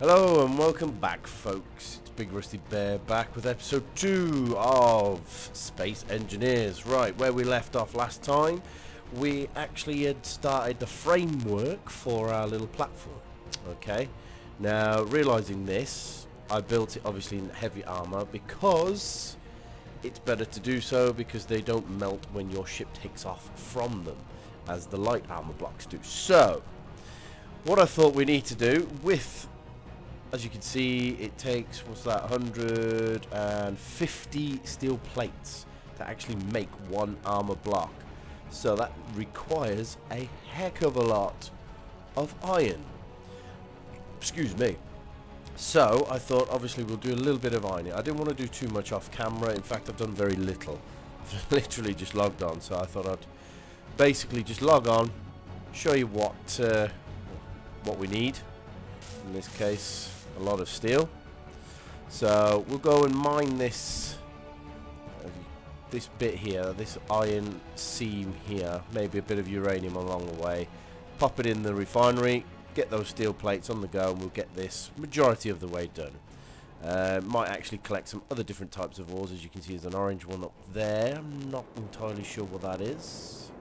Hello and welcome back, folks. It's Big Rusty Bear back with episode 2 of Space Engineers. Right, where we left off last time, we actually had started the framework for our little platform. Okay, now realizing this, I built it obviously in heavy armor because it's better to do so because they don't melt when your ship takes off from them as the light armor blocks do. So what I thought we need to do with, as you can see, it takes, what's that, 150 steel plates to actually make one armor block. So that requires a heck of a lot of iron. Excuse me. So I thought obviously we'll do a little bit of ironing. I didn't want to do too much off camera. In fact, I've done very little. I've literally just logged on. So I thought I'd basically just log on, show you what we need. In this case, a lot of steel. So we'll go and mine this bit here, this iron seam here, maybe a bit of uranium along the way, pop it in the refinery, get those steel plates on the go, and we'll get this majority of the way done. Might actually collect some other different types of ores. As you can see, there's an orange one up there. I'm not entirely sure what that is.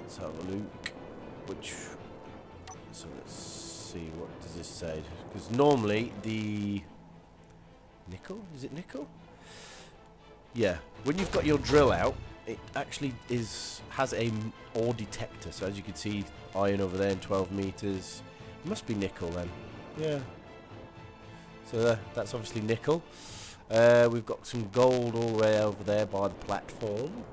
Let's have a look. So let's see, what does this say? Because normally the nickel, is it nickel? Yeah, when you've got your drill out, it actually has a ore detector. So as you can see, iron over there in 12 meters. It must be nickel then. Yeah. So that's obviously nickel. We've got some gold all the way over there by the platform.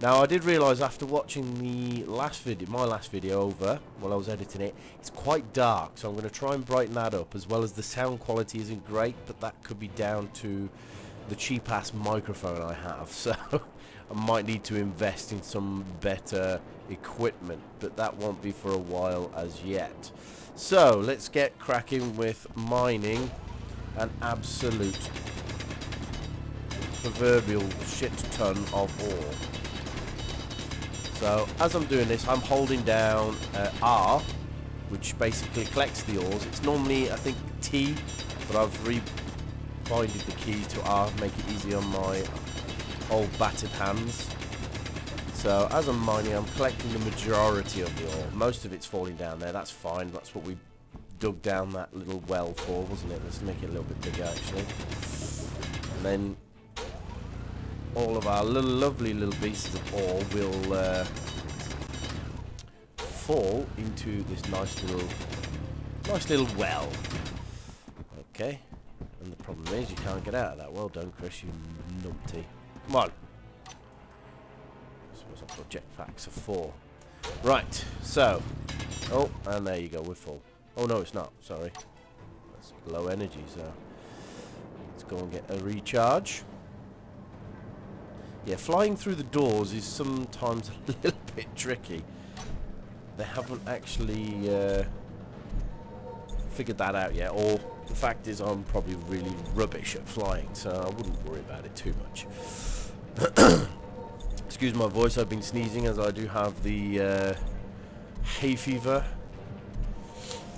Now I did realise after watching the last video, my last video over while I was editing it, it's quite dark, so I'm going to try and brighten that up, as well as the sound quality isn't great, but that could be down to the cheap ass microphone I have, so I might need to invest in some better equipment, but that won't be for a while as yet. So let's get cracking with mining an absolute proverbial shit ton of ore. So as I'm doing this, I'm holding down R, which basically collects the ores. It's normally, I think, T, but I've rebinded the key to R, make it easy on my old battered hands. So as I'm mining, I'm collecting the majority of the ore. Most of it's falling down there. That's fine. That's what we dug down that little well for, wasn't it? Let's make it a little bit bigger, actually. And then all of our lovely little pieces of ore will fall into this nice little well. Okay, and the problem is you can't get out of that. Well done, Chris, you numpty. Come on. I suppose I've got jetpacks of 4. Right, so, oh, and there you go, we're full. Oh no, it's not, sorry. That's low energy, so let's go and get a recharge. Yeah, flying through the doors is sometimes a little bit tricky. They haven't actually figured that out yet, or the fact is I'm probably really rubbish at flying, so I wouldn't worry about it too much. Excuse my voice, I've been sneezing as I do have the hay fever.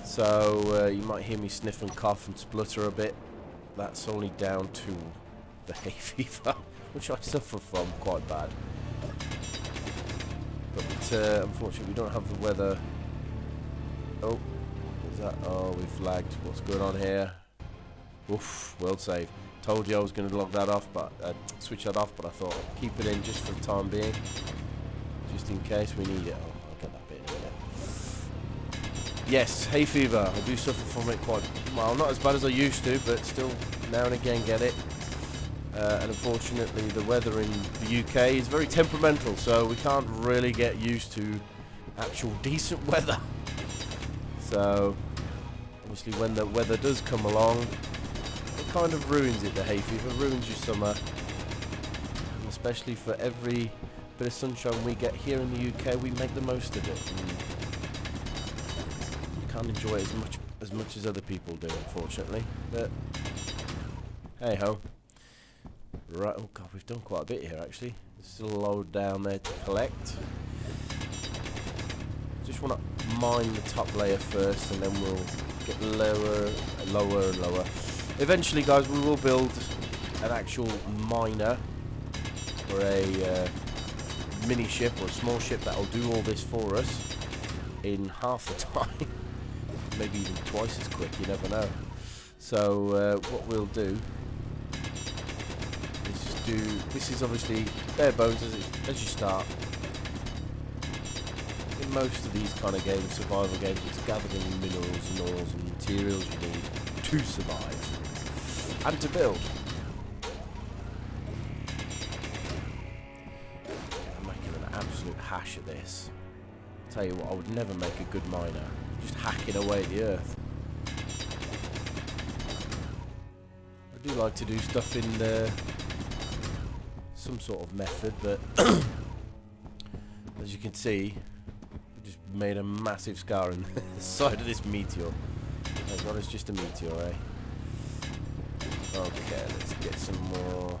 So you might hear me sniff and cough and splutter a bit. That's only down to the hay fever, which I suffer from quite bad. But unfortunately we don't have the weather. Oh, is that? Oh, we've lagged. What's going on here? Oof, world save. Told you I was going to log that off, but switch that off, but I thought I'd keep it in just for the time being, just in case we need it. Oh, I'll get that bit in there. Yes, hay fever. I do suffer from it quite well, not as bad as I used to, but still now and again get it. And unfortunately the weather in the UK is very temperamental, so we can't really get used to actual decent weather. So obviously when the weather does come along, it kind of ruins it. The hay fever ruins your summer, and especially for every bit of sunshine we get here in the UK, we make the most of it. And you can't enjoy it as much as other people do, unfortunately, but hey ho. Right, oh god, we've done quite a bit here actually. There's still a load down there to collect. just want to mine the top layer first, and then we'll get lower, lower and lower. Eventually, guys, we will build an actual miner, or a mini ship or a small ship that will do all this for us in half the time. Maybe even twice as quick, you never know. So what we'll do is just do, this is obviously bare bones as you start. In most of these kind of games, survival games, it's gathering minerals and ores and materials you need to survive and to build. I'm making an absolute hash at this. I'll tell you what, I would never make a good miner. Just hacking away at the earth. I do like to do stuff in some sort of method, but as you can see, just made a massive scar in the side of this meteor. Thank God it's just a meteor, eh? Okay, let's get some more.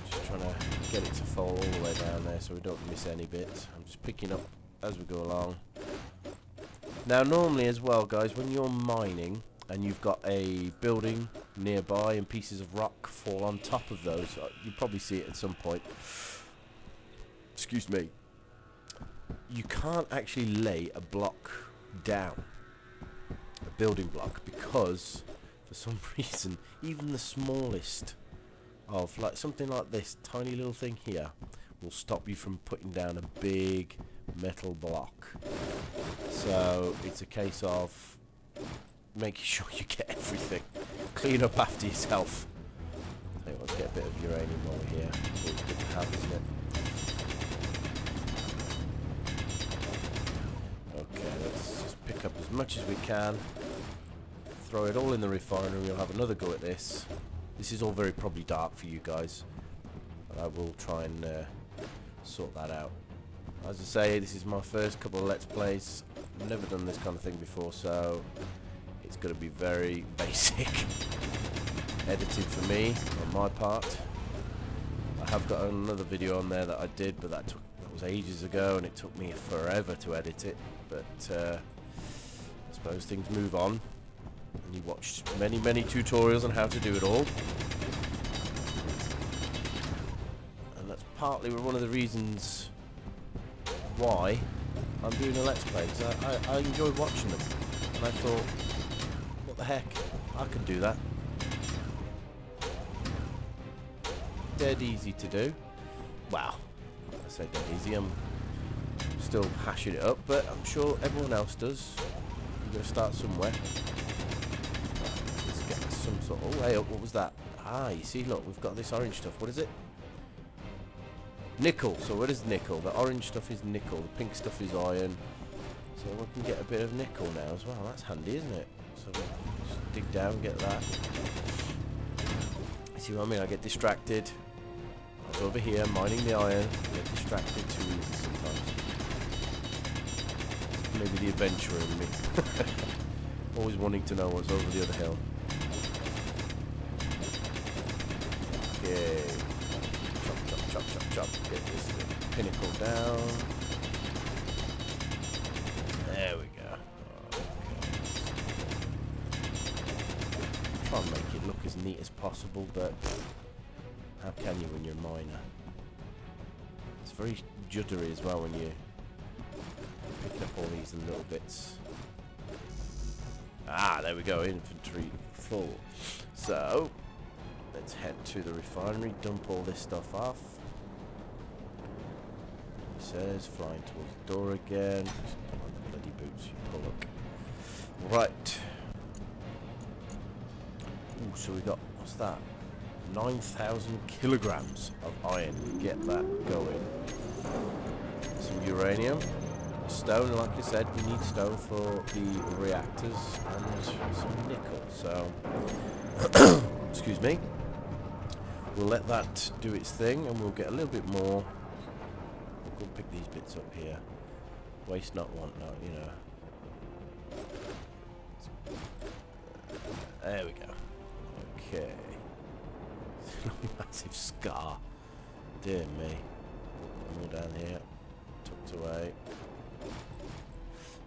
Just trying to get it to fall all the way down there so we don't miss any bits. I'm just picking up as we go along. Now normally as well, guys, when you're mining and you've got a building nearby and pieces of rock fall on top of those, you probably see it at some point. Excuse me. You can't actually lay a block down, a building block, because for some reason even the smallest of, like, something like this tiny little thing here will stop you from putting down a big metal block. So it's a case of making sure you get everything. Clean up after yourself. I think let's get a bit of uranium over here. It's always good to have, isn't it? Okay, let's just pick up as much as we can. Throw it all in the refinery. We'll have another go at this. This is all very probably dark for you guys, but I will try and sort that out. As I say, this is my first couple of Let's Plays. I've never done this kind of thing before, so it's going to be very basic editing for me on my part. I have got another video on there that I did, but that was ages ago, and it took me forever to edit it. But I suppose things move on, and you watch many tutorials on how to do it all. And that's partly one of the reasons why I'm doing a Let's Play, because I enjoy watching them, and I thought, what the heck, I can do that. Dead easy to do. Wow, I say dead easy, I'm still hashing it up, but I'm sure everyone else does. You're going to start somewhere. Let's get some sort of, oh hey, what was that? Ah, you see, look, we've got this orange stuff. What is it? Nickel. So what is nickel? The orange stuff is nickel, the pink stuff is iron. So we can get a bit of nickel now as well. That's handy, isn't it? So we'll just dig down and get that. See what I mean? I get distracted. I was over here mining the iron. I get distracted too easy sometimes. Maybe the adventurer in me. Always wanting to know what's over the other hill. Okay. Chop. Get this pinnacle down. There we go. Okay. Try and make it look as neat as possible, but how can you when you're a miner? It's very juddery as well when you pick up all these little bits. Ah, there we go. Inventory full. So let's head to the refinery, dump all this stuff off. Says flying towards the door again. Just put on the bloody boots, you pollock. Right. Ooh, so we got, what's that? 9,000 kilograms of iron. Get that going. Some uranium. Stone, like I said, we need stone for the reactors, and some nickel. So, excuse me. We'll let that do its thing, and we'll get a little bit more. We'll pick these bits up here. Waste not, want not, you know. There we go. Okay. Massive scar. Dear me. More down here, tucked away.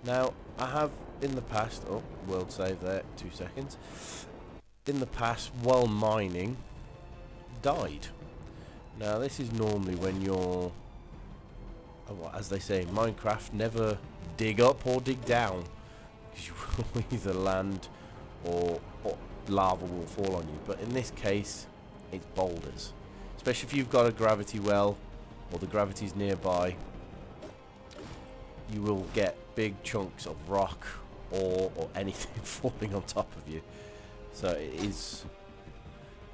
Now, I have in the past, oh, world save there, 2 seconds. In the past, while mining, died. Now, this is normally when you're, as they say in Minecraft, never dig up or dig down. Because you will either land or lava will fall on you. But in this case, it's boulders. Especially if you've got a gravity well, or the gravity's nearby, you will get big chunks of rock or anything falling on top of you. So it is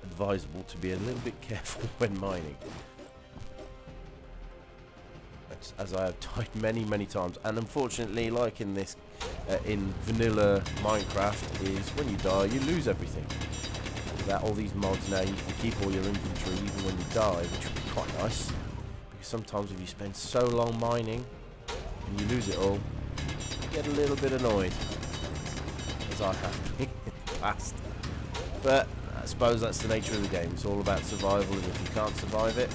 advisable to be a little bit careful when mining. As I have died many times, and unfortunately, like in this in vanilla Minecraft, is when you die you lose everything. Without all these mods now, you can keep all your inventory even when you die, which would be quite nice, because sometimes if you spend so long mining and you lose it all, you get a little bit annoyed, as I have been in the past. But I suppose that's the nature of the game. It's all about survival, and if you can't survive it,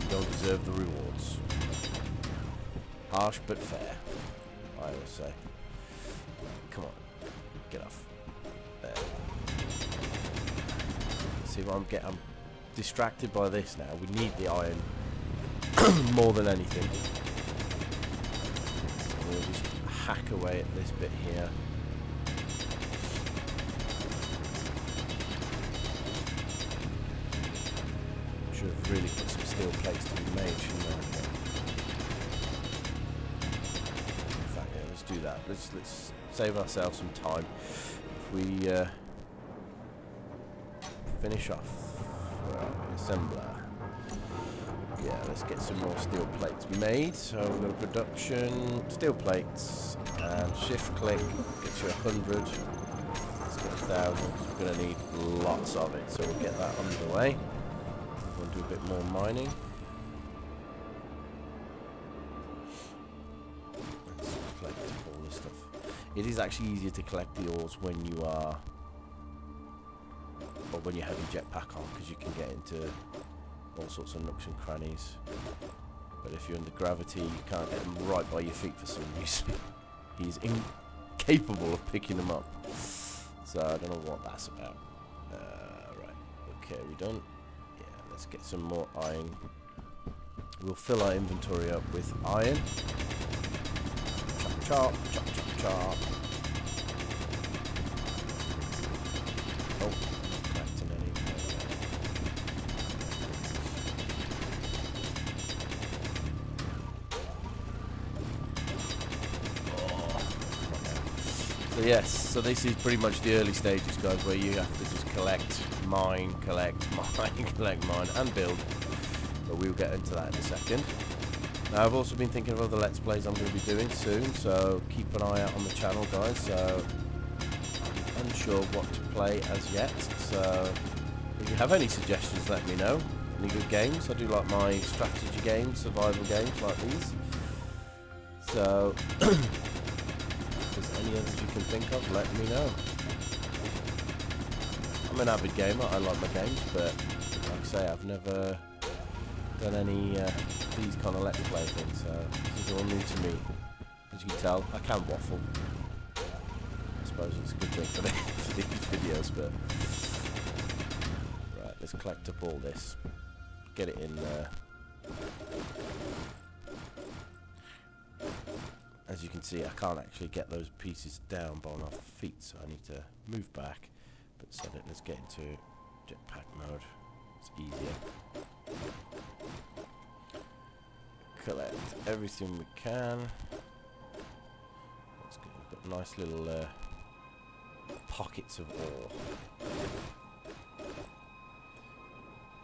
you don't deserve the rewards. Harsh but fair, I always say. Come on, get off. There. See what I'm distracted by this now. We need the iron more than anything. So we'll just hack away at this bit here. Should have really put some steel plates to be made, shouldn't I? In fact, yeah, let's do that. Let's save ourselves some time. If we finish off assembler. Yeah, let's get some more steel plates made. So we've got a production, steel plates, and shift click gets you 100. Let's get 1,000. We're going to need lots of it, so we'll get that underway. We'll do a bit more mining. Let's collect all this stuff. It is actually easier to collect the ores when you are, or when you have your jetpack on, because you can get into all sorts of nooks and crannies. But if you're under gravity, you can't get them right by your feet for some reason. He's incapable of picking them up. So I don't know what that's about. Right, okay, we done? Yeah, let's get some more iron. We'll fill our inventory up with iron. Chop, chop, chop, chop, chop. Oh, collecting any. So yes, so this is pretty much the early stages, guys, where you have to just collect, mine, collect, mine, and build. But we'll get into that in a second. Now, I've also been thinking of other Let's Plays I'm going to be doing soon, so keep an eye out on the channel, guys. So I'm unsure what to play as yet, so if you have any suggestions, let me know. Any good games? I do like my strategy games, survival games like these. So if there's any others you can think of, let me know. I'm an avid gamer, I like my games, but like I say, I've never done any these kind of Let's Play things, so this is all new to me. As you can tell, I can waffle. I suppose it's a good thing for these videos, but right, let's collect up all this, get it in there. As you can see, I can't actually get those pieces down by my feet, so I need to move back. But so let's get into jetpack mode. It's easier. Collect everything we can. That's good. We've got nice little pockets of ore.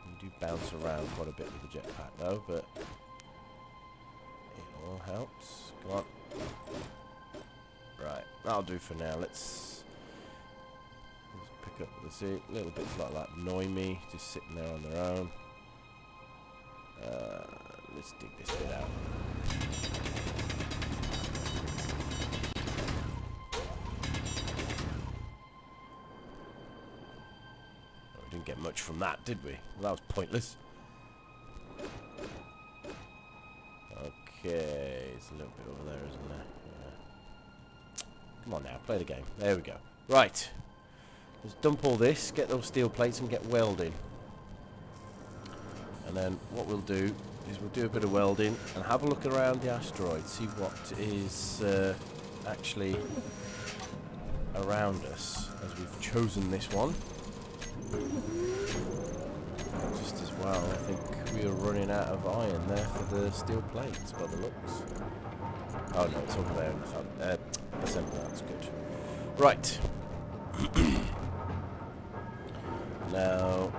You do bounce around quite a bit with the jetpack though, but it all helps. Come on. Right, that'll do for now. Let's pick up the little bits like that annoy me, just sitting there on their own. Let's dig this bit out. We didn't get much from that, did we? Well, that was pointless. Okay, it's a little bit over there, isn't there? Yeah. Come on now, play the game. There we go. Right. Let's dump all this, get those steel plates and get welding. And then what we'll do is we'll do a bit of welding and have a look around the asteroid, see what is actually around us, as we've chosen this one. Just as well, I think we are running out of iron there for the steel plates by the looks. Oh no, it's over there in the assembly, that's good. Right. Now,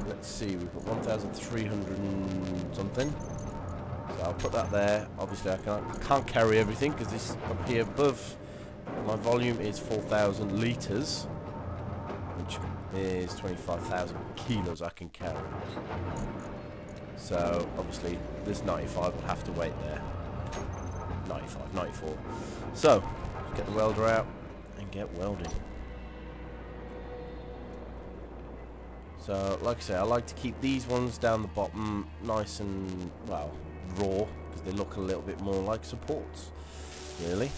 let's see, we've got 1,300 and something. So I'll put that there. Obviously I can't carry everything because this up here above my volume is 4,000 litres, which is 25,000 kilos I can carry. So obviously this 95 will have to wait there. 95, 94. So let's get the welder out and get welding. So like I say, I like to keep these ones down the bottom nice and, well, raw, because they look a little bit more like supports, really.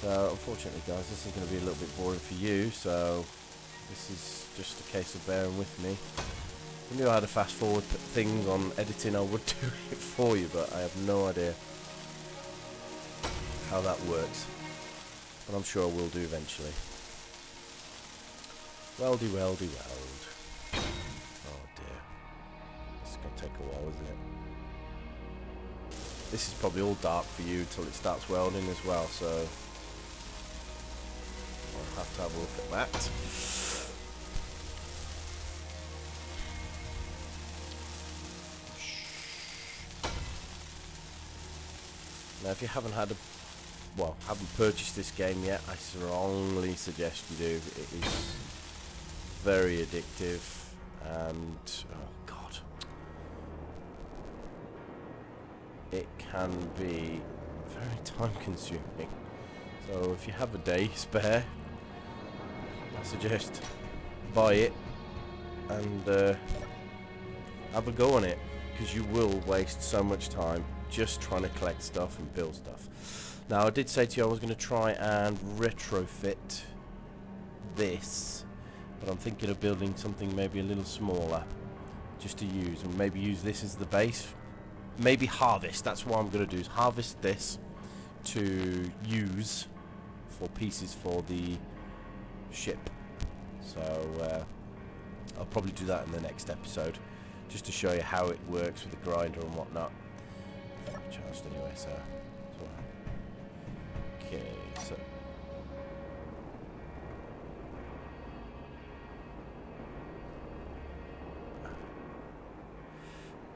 So unfortunately guys, this is going to be a little bit boring for you, so this is just a case of bearing with me. If I knew how to fast forward things on editing, I would do it for you, but I have no idea how that works. But I'm sure I will do eventually. Weldy, weldy, weld. Oh dear. This is going to take a while, isn't it? This is probably all dark for you until it starts welding as well, so I'll have to have a look at that. Now if you haven't haven't purchased this game yet, I strongly suggest you do. It is very addictive and, oh god, it can be very time consuming. So if you have a day spare, I suggest buy it and have a go on it, because you will waste so much time just trying to collect stuff and build stuff. Now I did say to you I was going to try and retrofit this, but I'm thinking of building something maybe a little smaller just to use, and maybe use this as the base. Maybe harvest, that's what I'm going to do, is harvest this to use for pieces for the ship. So I'll probably do that in the next episode, just to show you how it works with the grinder and whatnot. Charged anyway, so okay, so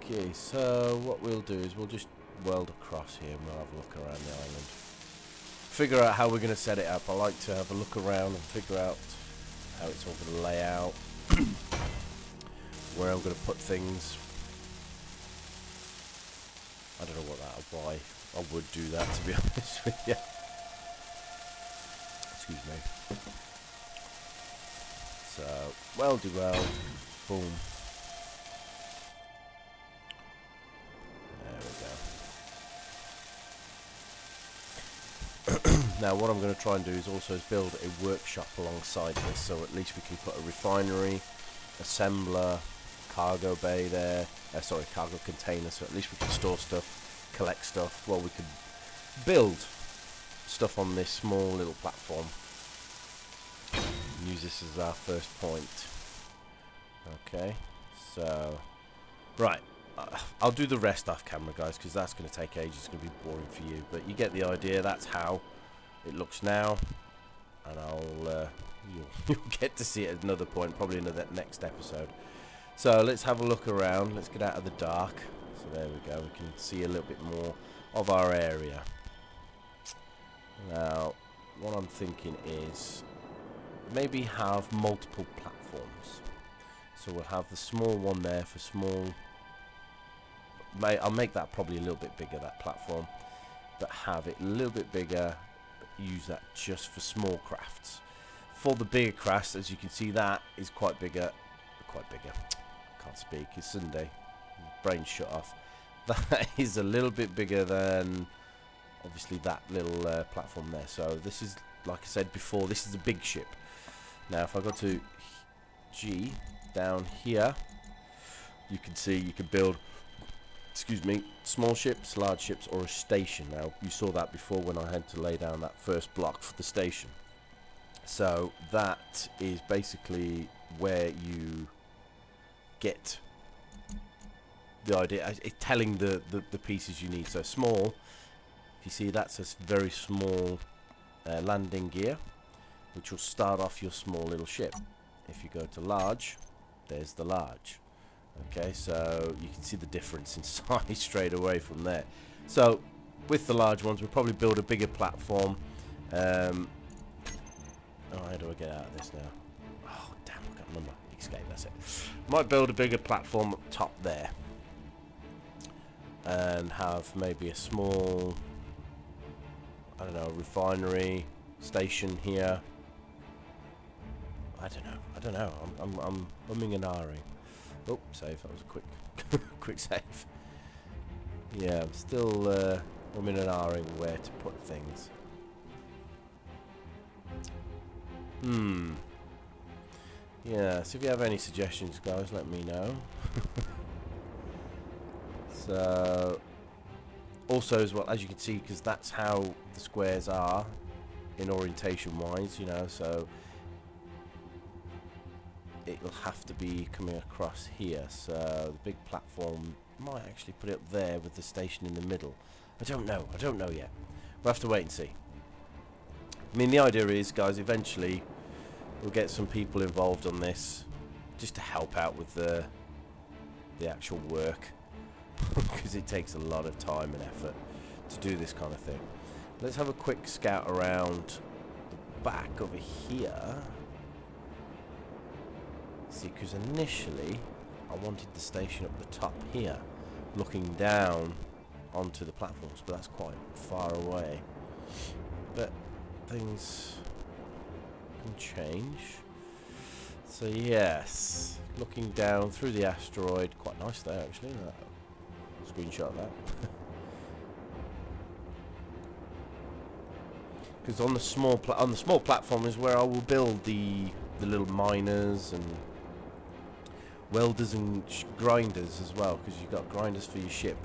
okay, so what we'll do is we'll just weld across here and we'll have a look around the island. Figure out how we're going to set it up. I like to have a look around and figure out how it's all going to lay out, where I'm going to put things. I don't know why I would do that, to be honest with you. Excuse me. So, weldy weld, boom. There we go. Now what I'm going to try and do is also build a workshop alongside this, so at least we can put a refinery, assembler, cargo bay there, cargo container, so at least we can store stuff, collect stuff, while we could build stuff on this small little platform. Use this as our first point. Okay, so right, I'll do the rest off camera, guys, because that's going to take ages. It's going to be boring for you, but you get the idea. That's how it looks now, and you'll get to see it at another point, probably in the next episode. So let's have a look around. Let's get out of the dark. So there we go. We can see a little bit more of our area. Now, what I'm thinking is maybe have multiple platforms. So we'll have the small one there for small. I'll make that probably a little bit bigger, that platform, but have it a little bit bigger. But use that just for small crafts. For the bigger crafts, as you can see, that is quite bigger. Can't speak, it's Sunday, brain shut off. that is a little bit bigger than obviously that little platform there. So this is, like I said before, this is a big ship. Now if I go to G down here, you can see you can build, excuse me, small ships, large ships, or a station. Now you saw that before when I had to lay down that first block for the station. So that is basically where you get the idea. It's telling the pieces you need. So small, if you see, that's a very small landing gear, which will start off your small little ship. If you go to large, there's the large. Okay, so you can see the difference in size straight away from there. So with the large ones, we'll probably build a bigger platform. Oh, how do I get out of this now? Oh, damn, I can't remember. Escape, that's it. Might build a bigger platform up top there. And have maybe a small, I don't know, refinery station here. I don't know. I'm umming and ahhing. Oh, save. That was a quick, quick save. Yeah, I'm still umming and ahhing where to put things. Yeah, so if you have any suggestions, guys, let me know. So, also as well, as you can see, because that's how the squares are in orientation wise, you know, so it'll have to be coming across here. So the big platform might actually put it up there with the station in the middle. I don't know yet. We'll have to wait and see. I mean, the idea is, guys, eventually we'll get some people involved on this just to help out with the actual work, because it takes a lot of time and effort to do this kind of thing. Let's have a quick scout around the back over here. See, because initially I wanted the station up the top here, looking down onto the platforms, but that's quite far away. But things can change. So yes, looking down through the asteroid, quite nice there actually. Screenshot that. Because on the small platform is where I will build the little miners and welders and grinders as well, because you've got grinders for your ship.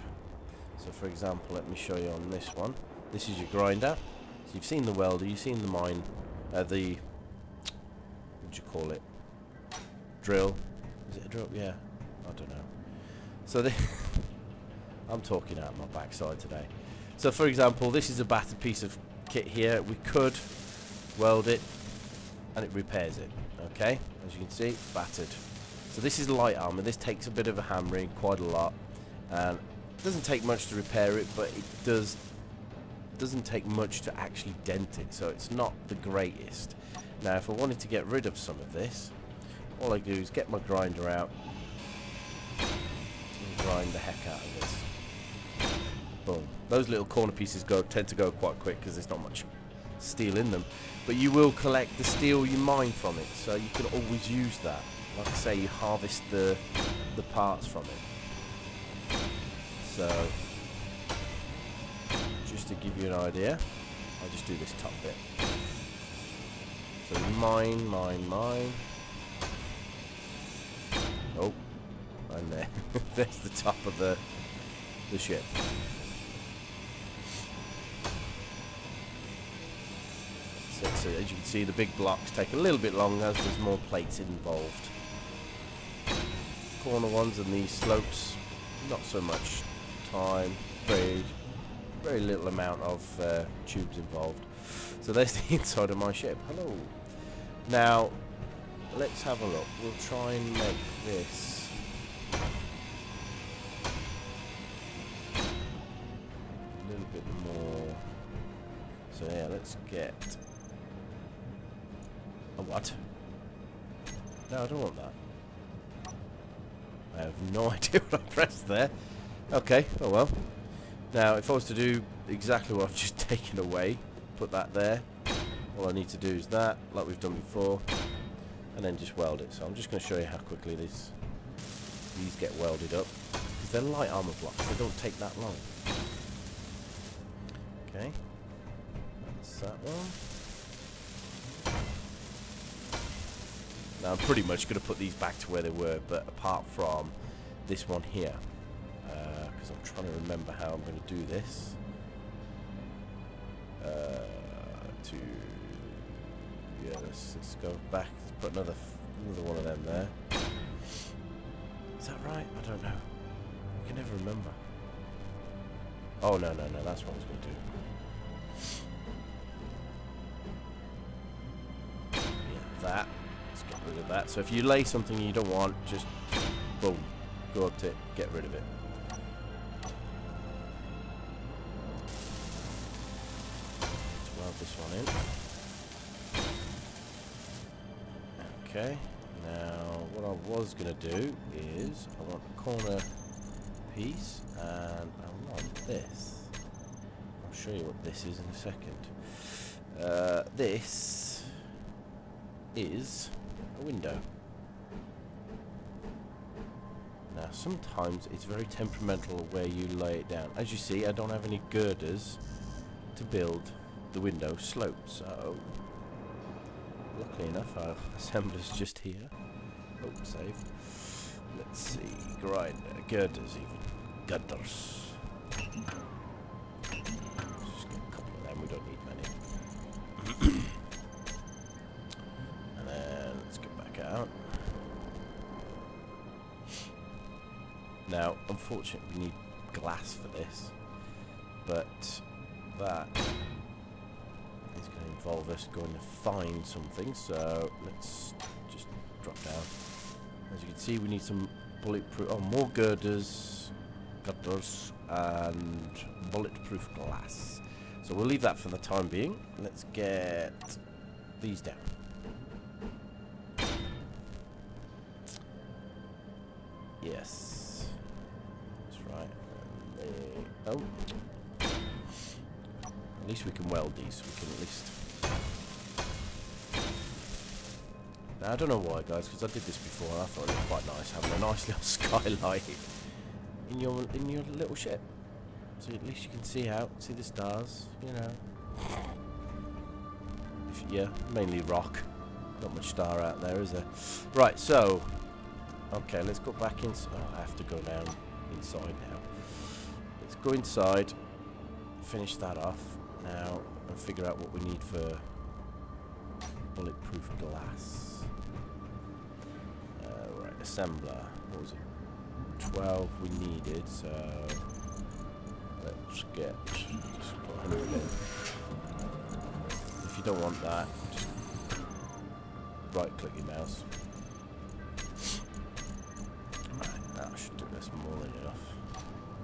So for example, let me show you on this one. This is your grinder. So you've seen the welder, you've seen the mine, the, what do you call it? Drill. Is it a drill? Yeah, I don't know. So I'm talking out my backside today. So for example, this is a battered piece of kit here. We could weld it and it repairs it. Okay, as you can see, battered. So this is light armor. This takes a bit of a hammering, quite a lot, and it doesn't take much to repair it, but it doesn't take much to actually dent it, so it's not the greatest. Now if I wanted to get rid of some of this, all I do is get my grinder out and grind the heck out of this. Boom. Those little corner pieces tend to go quite quick because there's not much steel in them, but you will collect the steel you mine from it, so you can always use that. Like I say, you harvest the parts from it. So just to give you an idea, I'll just do this top bit. So mine. Oh, and there. There's the top of the ship. So as you can see, the big blocks take a little bit longer as there's more plates involved. Corner ones and these slopes, not so much time, very little amount of tubes involved. So there's the inside of my ship. Hello. Now let's have a look. We'll try and make this a little bit more. So yeah, let's get a what? No, I don't want that. I have no idea what I pressed there. Okay, oh well. Now, if I was to do exactly what I've just taken away, put that there, all I need to do is that, like we've done before, and then just weld it. So I'm just going to show you how quickly these get welded up. because they're light armor blocks. They don't take that long. Okay. That's that one. Now I'm pretty much going to put these back to where they were, but apart from this one here, because I'm trying to remember how I'm going to do this. Let's go back. Let's put another one of them there. Is that right? I don't know. I can never remember. Oh no, that's what I was going to do. Yeah, that. Let's get rid of that. So if you lay something you don't want, just boom, go up to it, get rid of it. Let's weld this one in. Okay, now what I was going to do is I want a corner piece and I want this. I'll show you what this is in a second. This is a window. Now sometimes it's very temperamental where you lay it down. As you see, I don't have any girders to build the window slope, so luckily enough, our assembler's just here. Oh, save. Let's see. Grinder. Girders even. Girders. Just get a couple of them. We don't need many. And then let's get back out. Now, unfortunately, we need glass for this. But that is going to involve us going to find something, so let's just drop down. As you can see, we need some bulletproof, more girders, and bulletproof glass. So we'll leave that for the time being. Let's get these down. Yes, that's right. Oh. At least we can weld these, so we can at least... Now, I don't know why, guys, because I did this before and I thought it was quite nice having a nice little skylight in your little ship. So at least you can see the stars, you know. Yeah, mainly rock. Not much star out there, is there? Right, so... Okay, let's go back in... Oh, I have to go down inside now. Let's go inside, finish that off now, and figure out what we need for bulletproof glass. Right, assembler. What was it? 12 we needed, so let's get just put 100 in. If you don't want that, just right click your mouse. Right, that should do this more than enough.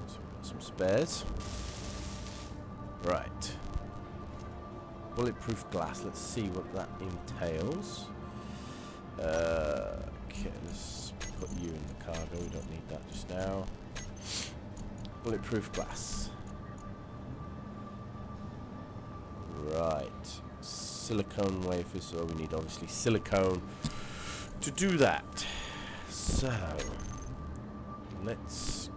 So we've got some spares. Right. Bulletproof glass. Let's see what that entails. Okay, let's put you in the cargo. We don't need that just now. Bulletproof glass. Right. Silicone wafers. So we need obviously silicone to do that. So let's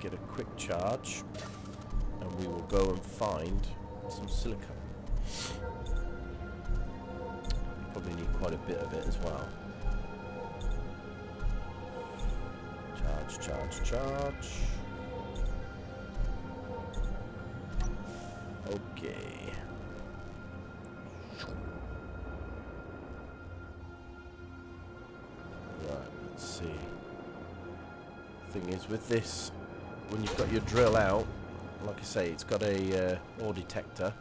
get a quick charge. And we will go and find some silicone. Probably need quite a bit of it as well. Charge, charge, charge. Okay. Right, let's see. Thing is, with this, when you've got your drill out, like I say, it's got a ore detector.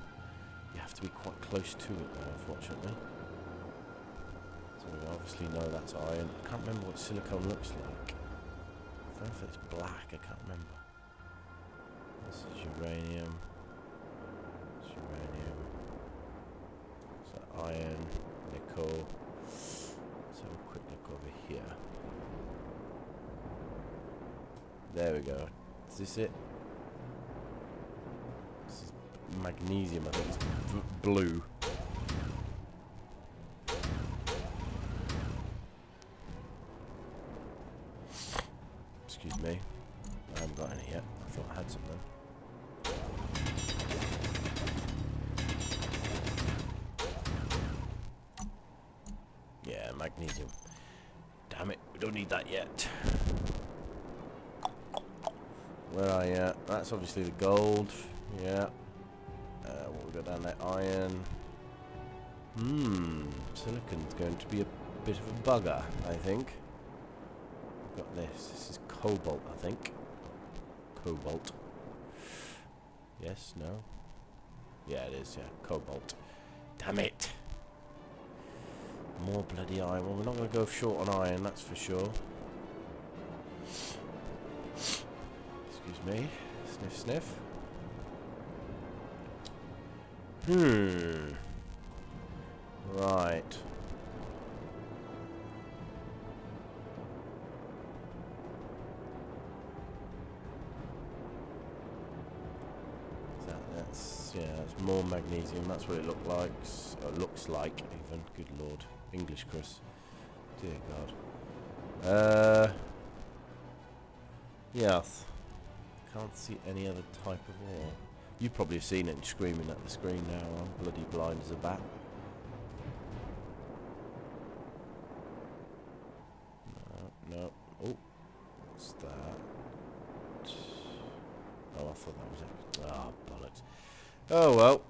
You have to be quite close to it now, unfortunately. So we obviously know that's iron. I can't remember what silicone looks like. I don't know if it's black, I can't remember. This is uranium. It's uranium. So iron, nickel. Let's have a quick look over here. There we go. Is this it? Magnesium, I think it's blue. Excuse me. magnesium. Damn it, we don't need that yet. Where are you? That's obviously the gold. Yeah. What we got down there? Iron. Silicon's going to be a bit of a bugger, I think. We've got this. This is cobalt, I think. Cobalt. Yes, no? Yeah, it is, yeah. Cobalt. Damn it! More bloody iron. Well, we're not going to go short on iron, that's for sure. Excuse me. Sniff, sniff. Right. That's more magnesium. That's what it looks like. Even. Good lord. English, Chris. Dear God. Yes. Can't see any other type of ore. You probably have seen it screaming at the screen now. I'm bloody blind as a bat. No. Oh. What's that? Oh, I thought that was it. Ah, bollocks. Oh, well.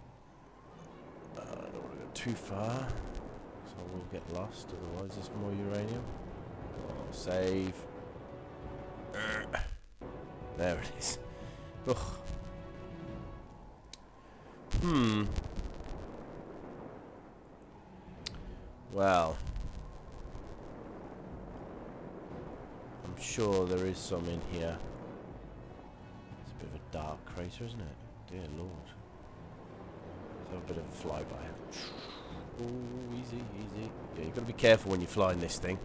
I don't want to go too far. So we'll get lost. Otherwise, there's more uranium. Oh, save. There it is. Ugh. Well. I'm sure there is some in here. It's a bit of a dark crater, isn't it? Dear lord. Let's have a bit of a flyby. Oh, easy, easy. Yeah, you've got to be careful when you're flying this thing.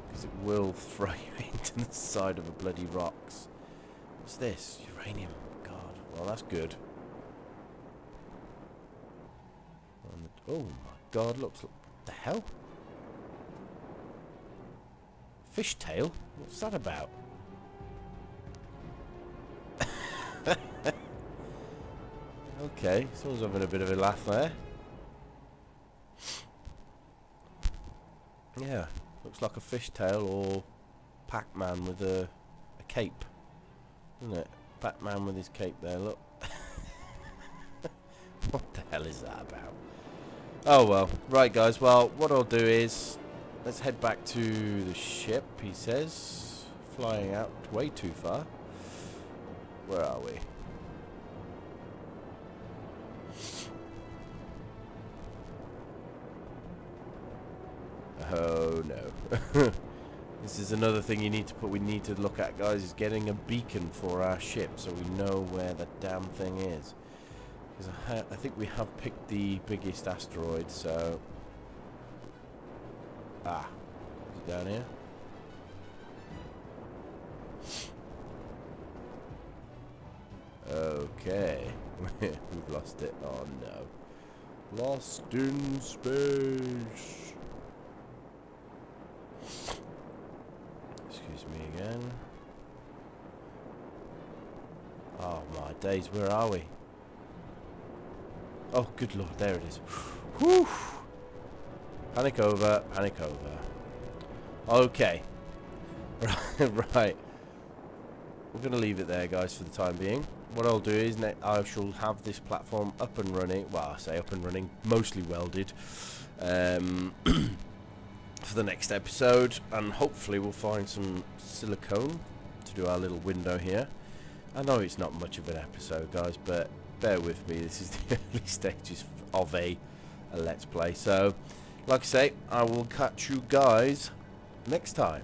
Because it will throw you into the side of a bloody rocks. What's this? Uranium. God. Well, that's good. Oh my God, what the hell? Fishtail? What's that about? Okay, someone's having a bit of a laugh there. Yeah, looks like a fishtail or Pac-Man with a cape, isn't it? Pac-Man with his cape there, look. What the hell is that about? Oh well, right guys, well what I'll do is let's head back to the ship, he says, flying out way too far. Where are we? Oh no. This is another thing we need to look at, guys, is getting a beacon for our ship so we know where the damn thing is. Because I think we have picked the biggest asteroid, so... Ah, is it down here? Okay. We've lost it. Oh no. Lost in space. Excuse me again. Oh my days, where are we? Oh, good lord, there it is. Whew. Panic over, panic over. Okay. Right. We're going to leave it there, guys, for the time being. What I'll do is I shall have this platform up and running. Well, I say up and running, mostly welded. For the next episode. And hopefully we'll find some silicone to do our little window here. I know it's not much of an episode, guys, but... bear with me, this is the early stages of a Let's Play. So, like I say, I will catch you guys next time.